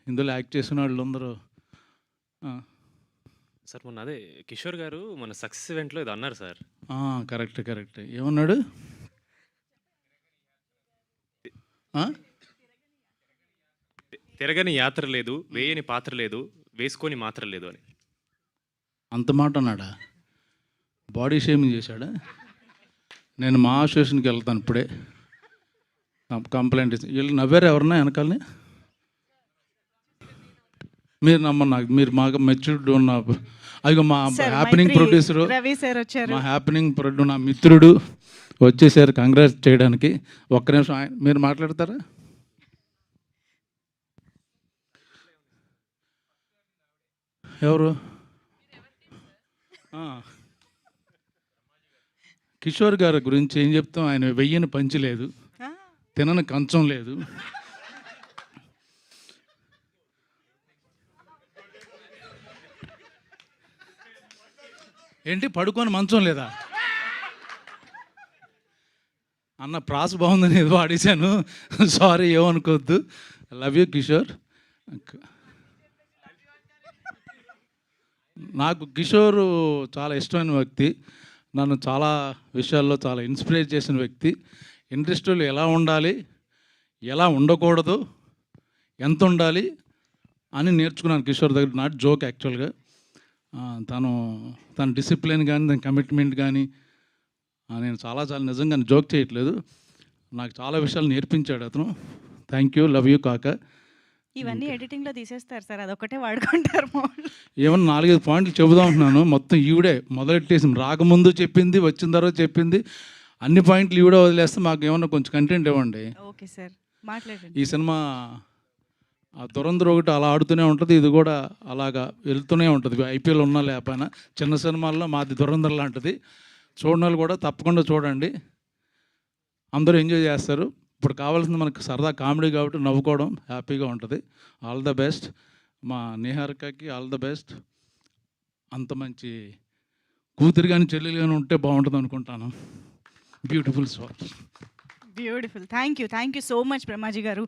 ఇందులో యాక్ట్ చేసిన వాళ్ళందరూ. సార్ మొన్న అదే కిషోర్ గారు మన సక్సెస్ ఈవెంట్‌లో ఏదో అన్నారు సార్. Correct, correct. ఏమన్నాడు? ఆ? తిరగని యాత్ర లేదు, వేయని పాత్ర లేదు, వేసుకొని మాత్ర లేదు అని. అంత మాట అన్నాడా? బాడీ షేమింగ్ చేశాడా? నేను మా అసోసియేషన్కి వెళ్తాను ఇప్పుడే. కంప్లైంట్ ఇచ్చి వీళ్ళు నవ్వారు ఎవరన్నా వెనకాలని. మీరు నమ్మరు, నాకు మీరు మాకు మెచ్యూర్డ్ ఉన్న అదిగో మా హ్యాపెనింగ్ ప్రొడ్యూసరు, రవి సార్ వచ్చారు. మా హ్యాపెనింగ్ ప్రొడ్యూసర్ నా మిత్రుడు వచ్చేసారు కంగ్రాట్స్ చేయడానికి. ఒక్క నిమిషం మీరు మాట్లాడతారా? ఎవరు? కిషోర్ గారి గురించి ఏం చెప్తాం? ఆయన వెయ్యని పంచి లేదు, తినని కంచం లేదు. ఏంటి పడుకొని మంచం లేదా అన్న? ప్రాస బాగుందని ఏదో ఆడేశాను, సారీ ఏమనుకోవద్దు. Love you Kishore. నాకు కిషోర్ చాలా ఇష్టమైన వ్యక్తి, నన్ను చాలా విషయాల్లో చాలా ఇన్స్పైర్ చేసిన వ్యక్తి. ఇండస్ట్రీలో ఎలా ఉండాలి, ఎలా ఉండకూడదు, ఎంత ఉండాలి అని నేర్చుకున్నాను కిషోర్ దగ్గర. నాట్ జోక్ యాక్చువల్గా. తన డిసిప్లిన్ కానీ, తన కమిట్మెంట్ కానీ నేను చాలా నిజంగా జోక్ చేయట్లేదు. నాకు చాలా విషయాలు నేర్పించాడు అతను. థ్యాంక్ యూ, లవ్ యూ కాక. ఇవన్నీ ఎడిటింగ్లో తీసేస్తారు సార్, అదొకటే వాడుకుంటారు. ఏమన్నా 4-5 పాయింట్లు చెబుదాం అంటున్నాను, మొత్తం ఈవిడే మొదలెట్టేసి రాకముందు చెప్పింది, వచ్చిన తర్వాత చెప్పింది, అన్ని పాయింట్లు ఈవిడే వదిలేస్తే మాకు ఏమన్నా కొంచెం కంటెంట్ ఇవ్వండి. ఓకే సార్, మాట్లాడండి. ఈ సినిమా దురంధర్ ఒకటి అలా ఆడుతూనే ఉంటుంది, ఇది కూడా అలాగా వెళ్తూనే ఉంటుంది. ఐపీఎల్ ఉన్నా లేకపోయినా చిన్న సినిమాల్లో మాది దురంధర్ లాంటిది. చూడని వాళ్ళు కూడా తప్పకుండా చూడండి, అందరూ ఎంజాయ్ చేస్తారు. ఇప్పుడు కావాల్సింది మనకు సరదా కామెడీ కాబట్టి నవ్వుకోవడం, హ్యాపీగా ఉంటుంది. ఆల్ ద బెస్ట్ మా నిహారికకి, ఆల్ ద బెస్ట్. అంత మంచి కూతురు కానీ చెల్లెలు కానీ ఉంటే బాగుంటుంది అనుకుంటాను. Beautiful sir. Beautiful. Thank you so much Brahmaji గారు.